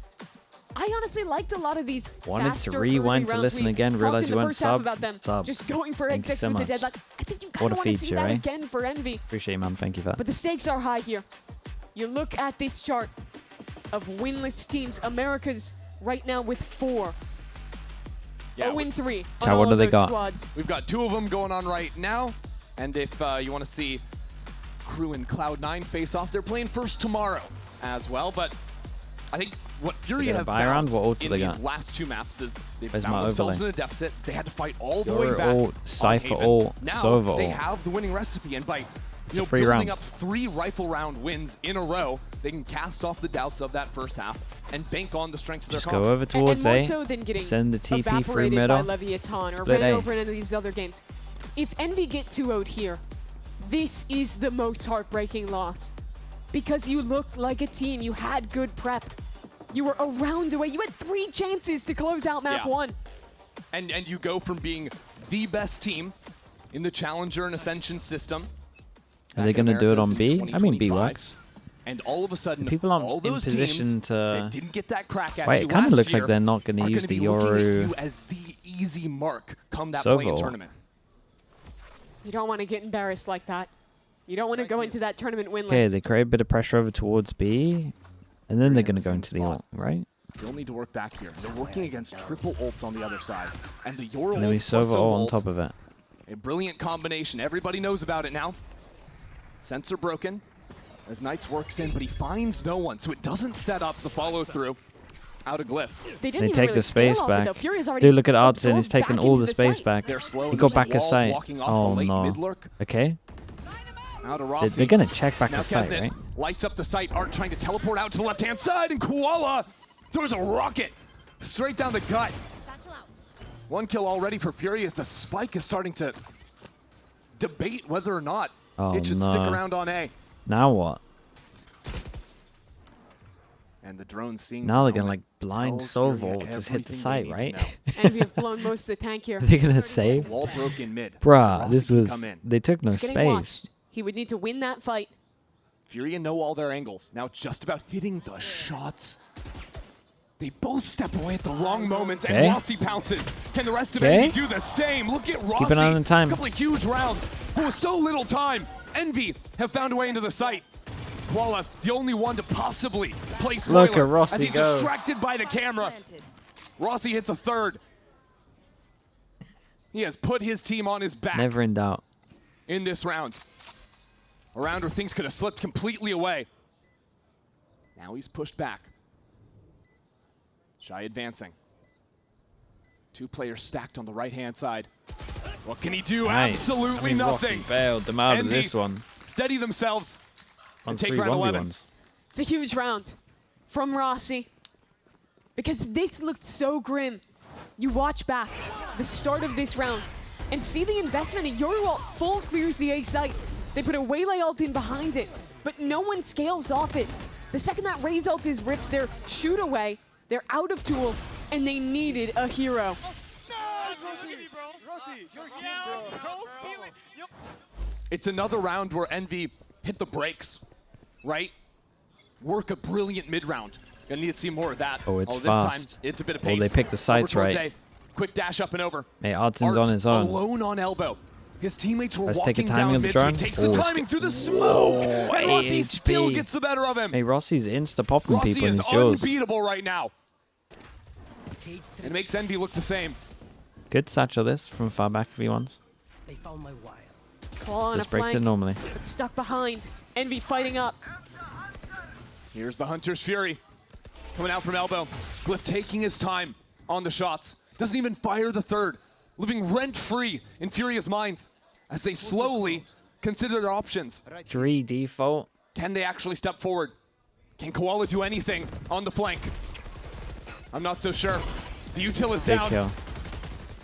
I honestly liked a lot of these Wanted to faster rewind early to rounds. listen We again, talked realized in you the weren't first half sub. about them Sub. just going for Thank you exits so with the much. deadlock. I think you What kind a of want to see feature, that eh? again for Envy. Appreciate it, man. Thank you for that. But the stakes are high here. You look at this chart of winless teams. America's right now with 4. Yeah, 0-3 on Chow, all what do of they those got? squads. We've got 2 of them going on right now. And if you want to see Crew and Cloud9 face off, they're playing first tomorrow as well. But I think what Fury They got a have buy round? found What ults in they these got? last 2 maps is they've Where's found my themselves overlay? in a deficit. They had to fight all the Your way back. ult, on Cypher Haven. ult, Now Sova they ult. have the winning recipe, and by a free building round. up 3 rifle round wins in a row, they can cast off the doubts of that first half and bank on the strengths of their Just comp. go over towards and more A. so than getting Send the TP through evaporated middle. by Leviathan or Split ran A. over in any of these other games. If Envy get 2-0'd here, this is the most heartbreaking loss. Because you looked like a team, you had good prep. You were a round away, you had 3 chances to close out map 1. And you go from being the best team in the Challenger and Ascension system. Are they back in going to do it Americas on in B? I mean, B 2025, works. And all of a sudden, People aren't all in those position teams to- that didn't get that crack at Wait, you it kind of last looks year like they're not going to are use gonna the be looking at Yoru. you as the easy mark come that Sova play-in ult. tournament. You don't want to get embarrassed like that. You don't want to go into that tournament winless. Okay, they create a bit of pressure over towards B, and then they're going to go into the ult, right? Still need to work back here. They're working against triple ults on the other side. And the Yoru And then we ult plus Sova Sova ult on ult, top of it. a brilliant combination. Everybody knows about it now. Sensor broken as Knights works in, but he finds no one, so it doesn't set up the follow-through out of Glyph. They didn't They even take really the space scale off it, back. though. Fury's already Dude, look at Artson. He's absorbed taking back all into the space site. back. They're slow. He and got there's a back a wall sight. blocking off Oh the late no. mid lurk. Okay. Out of Rossi. They're going to check back Now the site, Kesnet right? lights up the site. Art trying to teleport out to the left-hand side, and Koala throws a rocket straight down the gut. 1 kill already for Fury as the spike is starting to debate whether or not it should stick around on A. Now what? And the drone seeing Now they're the going to like blind tells soul Fury vault just hit the everything site, they right? need to know. Envy have blown most of the tank here. They're going to save? Wall broke in mid. Bruh, So this Rossi can was... come in. They took no He's getting space. watched. He would need to win that fight. Fury and know all their angles. Now it's just about hitting the shots. They both step away at the wrong moments, and Rossi pounces. Can the rest of Envy do the same? Look at Rossi. Keep an eye on the time. A couple of huge rounds, but with so little time, Envy have found a way into the site. Koala, the only one to possibly place Look Spoiler at Rossi as he's go. distracted by the camera. Rossi hits a third. He has put his team on his back Never in doubt. in this round. A round where things could have slipped completely away. Now he's pushed back. Shy advancing. 2 players stacked on the right-hand side. What can he do? Nice. Absolutely I mean, nothing. Rossi bailed them out of Envy this one. steady themselves On and take 3 round 11. 1v1s. It's a huge round from Rossi because this looked so grim. You watch back the start of this round and see the investment in Yori ult full clears the A site. They put a Waylay ult in behind it, but no one scales off it. The second that Raze ult is ripped, their shoot away, they're out of tools, and they needed a hero. It's another round where Envy hit the brakes, right? Work a brilliant mid-round. Gonna need to see more of that. Oh, it's this fast. time, it's a bit of Oh, pace. they picked the sides Over towards right. A. Quick dash up and over. Hey, Arten's on his own. Alone on elbow. His teammates were Let's take walking the timing down of the mid, so he drone. takes the Oh, it's timing through the smoke, and Rossi HP. still gets the better of him. Hey, Rossi's insta-popping Rossi people in is his jaws. unbeatable right now. It makes Envy look the same. Good satchel this from far back V1s. Claw on a Just breaks it flank, normally. but stuck behind. Envy fighting up. Here's the Hunter's Fury. Coming out from elbow. Glyph taking his time on the shots. Doesn't even fire the third. Living rent-free in Furia's minds as they slowly consider their options. 3 default. Can they actually step forward? Can Koala do anything on the flank? I'm not so sure. The util is Big down. kill.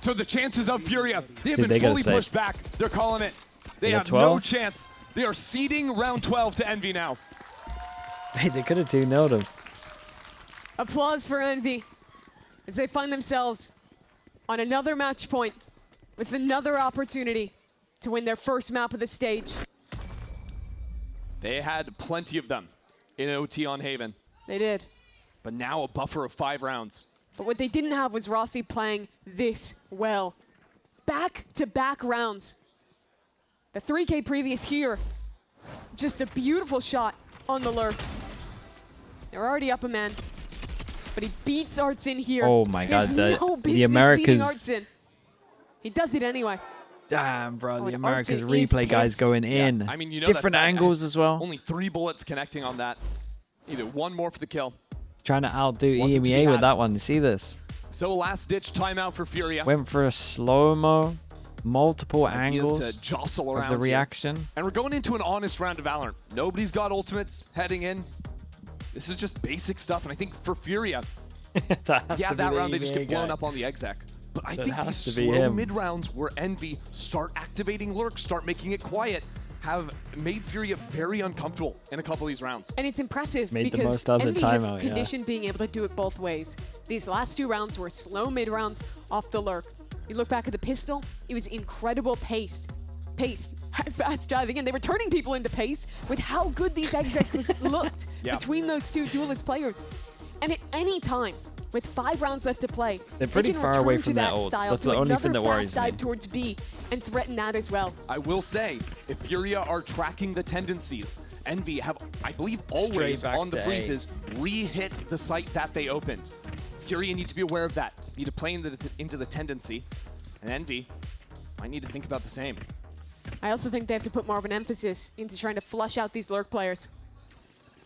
So the chances of Furia, they have Dude, been they gotta fully save. pushed back. They're calling it. They got have no 12? chance. They are ceding round 12 to Envy now. Hey, they could have 2-0'd him. Applause for Envy as they find themselves on another match point with another opportunity to win their first map of the stage. They had plenty of them in OT on Haven, They did. but now a buffer of 5 rounds. But what they didn't have was Rossi playing this well. Back-to-back rounds. The 3K previous here, just a beautiful shot on the lurk. They're already up a man, but he beats Artsin here. Oh my He has God, no the business Americas- beating Artsin. He does it anyway. Damn, bro. Oh, The and America's Artsin is replay guys pissed. going in. I mean, you know Different that's bad. angles as well. Only 3 bullets connecting on that. Either one more for the kill. Trying to outdo Wasn't to be EMEA with had. that one. You see this? So last-ditch timeout for Furia. Went for a slow-mo, multiple Ideas angles to jostle of around the here. reaction. And we're going into an honest round of Valorant. Nobody's got ultimates heading in. This is just basic stuff, and I think for Furia, That has yeah, to be that the round they just EMEA get blown guy. up on the exec. But I That think has these to be slow him. mid-rounds where Envy start activating lurks, start making it quiet, have made Furia very uncomfortable in a couple of these rounds. And it's impressive Made the because most out of the Envy have timeout, yeah. conditioned being able to do it both ways. These last 2 rounds were slow mid-rounds off the lurk. You look back at the pistol, it was incredible pace, fast diving in. They were turning people into pace with how good these execs looked Yeah. between those 2 duelist players. And at any time, with 5 rounds left to play, They're pretty they can far return away to from their that ults. style, That's to the only another thing that worries fast me. dive towards B and threaten that as well. I will say, if Furia are tracking the tendencies, Envy have, I believe, always back on the to A. freezes re-hit the site that they opened. Furia need to be aware of that. Need to play into the tendency, and Envy might need to think about the same. I also think they have to put more of an emphasis into trying to flush out these lurk players.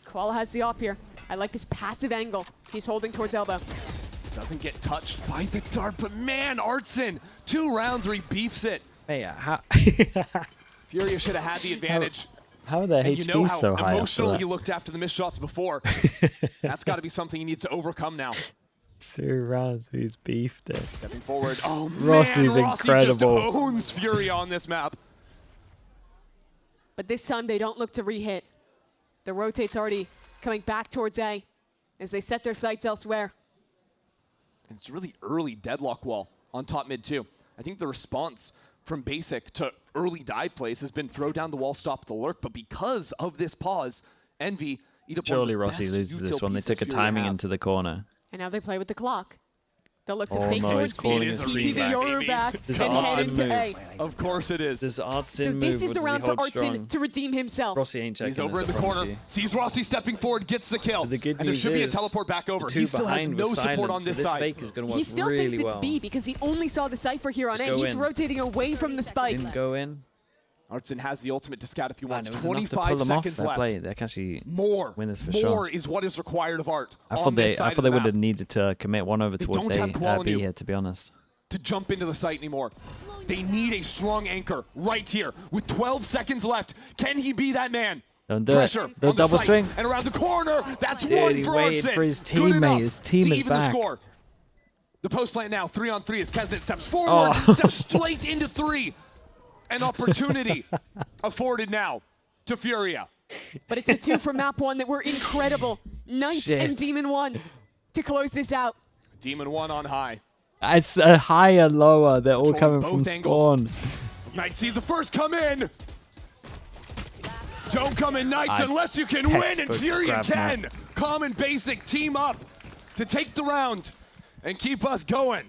Koala has the op here. I like this passive angle. He's holding towards elbow. Doesn't get touched by the dart, but man, Artsin, 2 rounds where he beefs it. Hey, how? Furia should have had the advantage. How are their And HP you know how so high? emotionally he looked after the missed shots before. That's got to be something he needs to overcome now. Raz, who's beefed it. Stepping forward. Oh, Rossi's man, Rossi incredible. just owns Furia on this map. But this time they don't look to re-hit. The rotate's already coming back towards A as they set their sights elsewhere. It's really early deadlock wall on top mid too. I think the response from basic to early dive plays has been throw down the wall, stop the lurk, but because of this pause, Envy eat up Surely one of the Rossi best loses this util one. They pieces took a Furia timing have. into the corner. And now they play with the clock. They'll look to Oh fake no, towards he's calling B, a TP screen the back. Yoru back, There's and an head Artsin into move. A. Of course it is. There's Artsin So move. this is What the does he round for hold strong? Artsin to redeem himself. Rossi ain't checking He's over this, in the I promise corner, you. sees Rossi stepping forward, gets the kill. But the good and there news should be a is teleport back over. the two He still has behind no was support silent, on this so this side. fake is going to work He still really thinks it's well. B because he only saw the Cypher here on Just A. go He's in. rotating away from the spike. Didn't go in. Artsin has the ultimate to scout if he Man, wants. it was enough to 25 pull them off. seconds Fair left. play. They can actually More win this for more sure. is what is required of Art. I on thought this they, side I of thought the they would map. have needed to commit one over They towards don't have A, Quality B here, to be honest. to jump into the site anymore. They need a strong anchor right here with 12 seconds left. Can he be that man? Don't do Pressure it. The on the double site swing. and around the corner. That's Dude, one he for waited Artsin. for his Good teammate. enough His team to is even the back. score. The post play now, 3-on-3 as Kesnet steps forward, Oh. steps straight into 3. An opportunity afforded now to Furia. But it's the two from map 1 that were incredible. Knights Shit. and Demon 1 to close this out. Demon 1 on high. It's a higher, lower. They're all Controlling coming from both angles. spawn. Knights see the first come in. Don't come in, Knights, I unless you can win, and textbook Furia grab can. map. Common Basic team up to take the round and keep us going.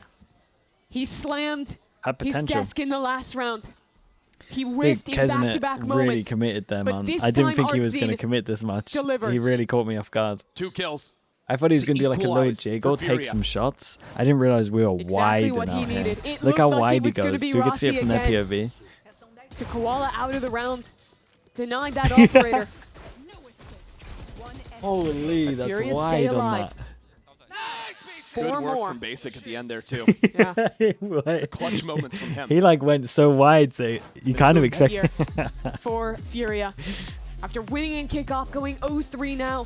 He slammed Had his potential. desk in the last round. He Dude, whiffed in Kesnet back-to-back really moments. committed there, But man. this I didn't time think he was going to Artsin commit this much. delivers. He really caught me off guard. 2 kills. I thought he was To going to do like a low equalize jig for or take Furia. some shots. I didn't realize we were Exactly wide what he out here. needed. It Look how looked like wide it he was gonna goes. be You can see it Rossi from their again. POV. To Koala out of the round. Denied that operator. Holy, that's Furious stay wide on alive. that. 4 Good work more. from Basic at the end there, too. Yeah. Clutch moments from him. He like went so wide, so you kind of expect. Here for Furia. After winning in kickoff, going 0-3 now.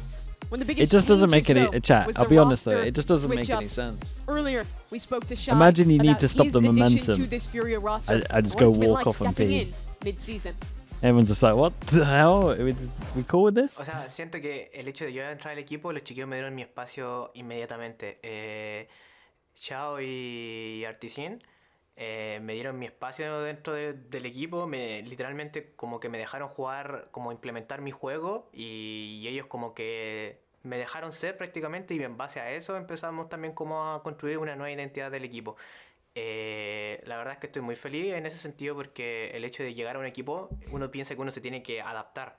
When the biggest It just doesn't make changes, any though, chat. was I'll the be honest though, roster it just doesn't make any switch-ups. sense. Earlier, we spoke to Shai Imagine you need about to stop his the addition momentum. to this Furia roster. I just what go it's been walk like off on stepping P. in mid-season. Everyone's just like, what the hell? We cool with this? O sea, siento que el hecho de yo entrar al equipo, los chiquillos me dieron mi espacio inmediatamente. Chao y Artisin me dieron mi espacio dentro del equipo, literalmente como que me dejaron jugar, como implementar mi juego y ellos como que me dejaron ser prácticamente y en base a eso empezamos también como a construir una nueva identidad del equipo. La verdad es que estoy muy feliz en ese sentido porque el hecho de llegar a un equipo uno piensa que uno se tiene que adaptar,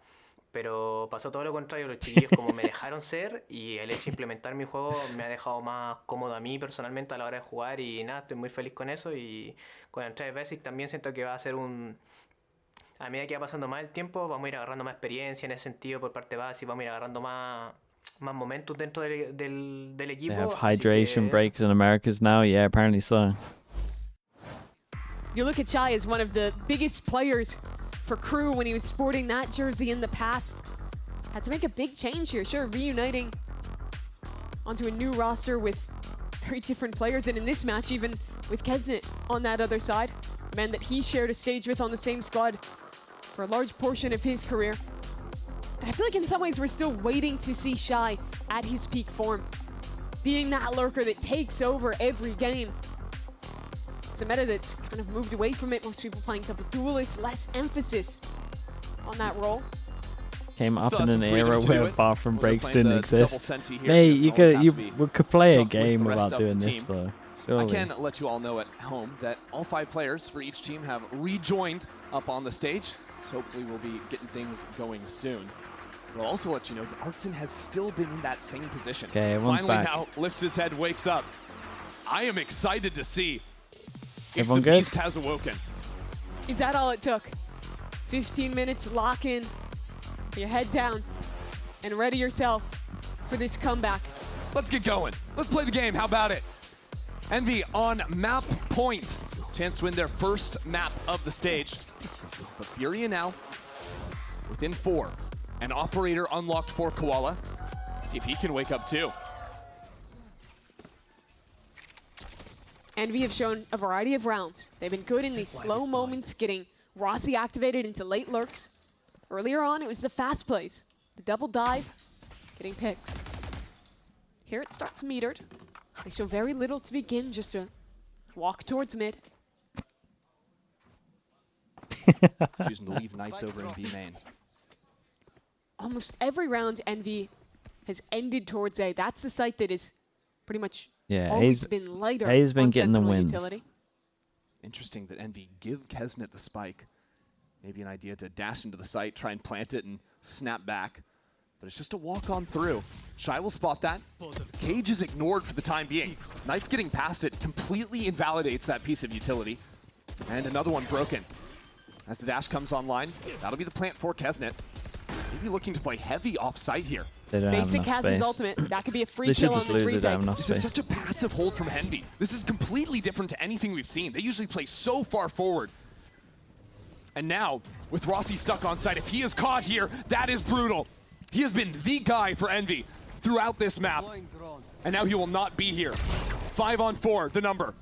pero pasó todo lo contrario. Los chiquillos como me dejaron ser y el hecho de implementar mi juego me ha dejado más cómodo a mí personalmente a la hora de jugar y nada, estoy muy feliz con eso. Y con el 3 Basic también siento que va a ser a medida que va pasando más el tiempo vamos a ir agarrando más experiencia en ese sentido por parte de Basic, vamos a ir agarrando más momentos dentro del equipo. They have así que hydration eso. breaks in Americas now? Yeah, apparently so. You look at Shai as one of the biggest players for Crew when he was sporting that jersey in the past. Had to make a big change here, sure, reuniting onto a new roster with very different players, and in this match even with Kesnet on that other side, a man that he shared a stage with on the same squad for a large portion of his career. And I feel like in some ways we're still waiting to see Shai at his peak form, being that lurker that takes over every game. It's a meta that's kind of moved away from it. Most people playing double duelists, less emphasis on that role. Came up Still in has an some freedom era to where it. bathroom When they're breaks playing didn't the double exist. senti here, Mate, it you doesn't always have could to be could play a stuck with game the rest without of doing the this team. though. I Surely. can let you all know at home that all 5 players for each team have rejoined up on the stage. So hopefully we'll be getting things going soon. But I'll also let you know that Artsin has still been in that same position. Okay, everyone's Finally back. now lifts his head, wakes up. I am excited to see if Everyone the good? beast has awoken. Is that all it took? 15 minutes, lock in, put your head down, and ready yourself for this comeback. Let's get going. Let's play the game. How about it? Envy on map point. Chance to win their first map of the stage. But Furia now within 4. An operator unlocked for Koala. See if he can wake up too. Envy have shown a variety of rounds. They've been good in these slow moments, getting Rossi activated into late lurks. Earlier on, it was the fast plays, the double dive, getting picks. Here it starts metered. They show very little to begin, just a walk towards mid. Choosing to leave Knights over in B main. Almost every round, Envy has ended towards A. That's the site that is pretty much always been lighter. A's been on getting the Sentinel wins. utility. Interesting that Envy give Kesnet the spike. Maybe an idea to dash into the site, try and plant it, and snap back. But it's just a walk on through. Shy will spot that. Cage is ignored for the time being. Knight's getting past it completely invalidates that piece of utility. And another one broken. As the dash comes online, that'll be the plant for Kesnet. Maybe looking to play heavy off site here. They don't Basic have enough has space. his ultimate. That could be a free They should kill on just this lose it, they have retake. enough This is space. such a passive hold from Envy. This is completely different to anything we've seen. They usually play so far forward. And now, with Rossi stuck on site, if he is caught here, that is brutal. He has been the guy for Envy throughout this map. And now he will not be here. 5 on 4, the number.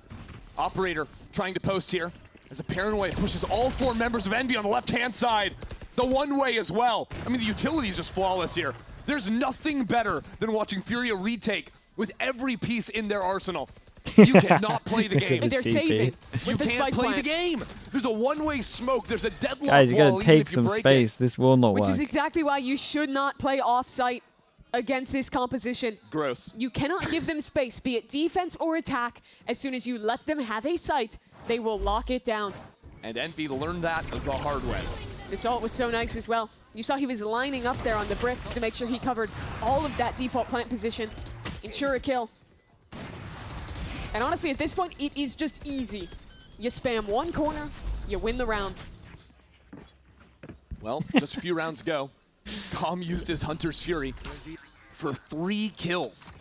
Operator trying to post here. As a Paranoia pushes all 4 members of Envy on the left-hand side. The one-way as well. I mean, the utility is just flawless here. There's nothing better than watching Furia retake with every piece in their arsenal. You cannot play the game. And they're saving. You with the can't spike play plant, the game. There's a one-way smoke. There's a deadlock Guys, you wall gotta even take if you some break space. This will not which work. is exactly why you should not play off-site against this composition. Gross. You cannot give them space, be it defense or attack. As soon as you let them have a site, they will lock it down. And Envy learned that the hard way. This ult was so nice as well. You saw he was lining up there on the bricks to make sure he covered all of that default plant position. Ensure a kill. And honestly, at this point, it is just easy. You spam one corner, you win the round. Well, just a few rounds ago, Com used his Hunter's Fury for 3 kills.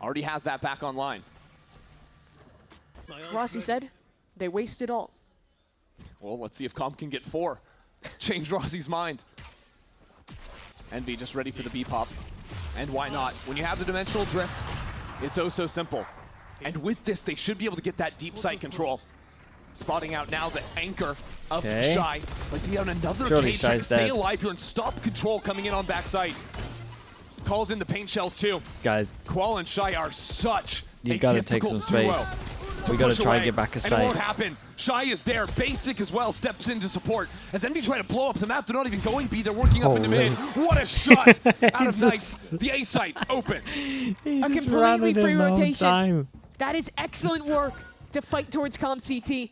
Already has that back online. Rossi said, they wasted all. Well, let's see if Com can get 4. Change Rossi's mind. Envy just ready for the B-pop. And why not? When you have the dimensional drift, it's oh so simple. And with this, they should be able to get that deep sight control. Spotting out now the anchor of Shy. Let's see on another Surely cage trying to Shy's stay dead. alive here and stop control coming in on backside. Calls in the paint shells too. Guys, Qual and Shy are such you a gotta take some difficult space. duo We gotta push try away, and get back a and it won't sight. happen. Shy is there. Basic as well steps into support. As Envy try to blow up the map, they're not even going B. They're working up into mid. What a shot out of Knights. The A site open. He A just ran completely it in free the whole rotation. time. That is excellent work to fight towards Com CT.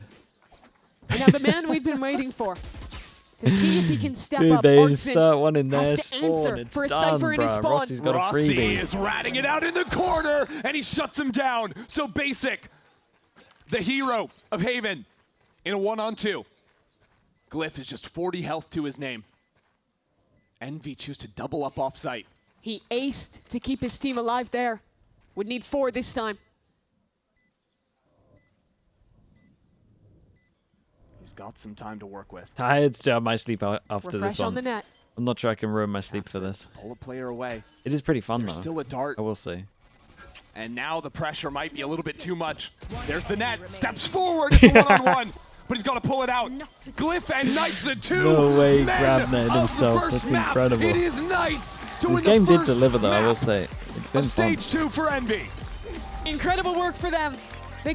And now the man we've been waiting for. To see if he can step Dude, up. they Artson insert one in their has to answer spawn. It's for a done, Cypher in his bruh. spawn. Rossi's got a Rossi freebie. is ratting it out in the corner, and he shuts him down. So Basic, the hero of Haven, in a 1-on-2. Glyph is just 40 health to his name. Envy choose to double up off site. He aced to keep his team alive there. Would need 4 this time. He's got some time to work with. I had to have my sleep after Refresh this on one. the net. I'm not sure I can ruin my sleep for this. Pull a player away. It is pretty fun There's though. still a dart. I will say. And now the pressure might be a little bit too much. There's the net. Steps forward. It's a 1-on-1. But he's got to pull it out. Glyph and Knights, the 2 No way he men grabbed net of himself. the first That's map. incredible. It is Knights to win This game the did first deliver though, I will map say. It's been of fun. stage 2 for Envy. Incredible work for them.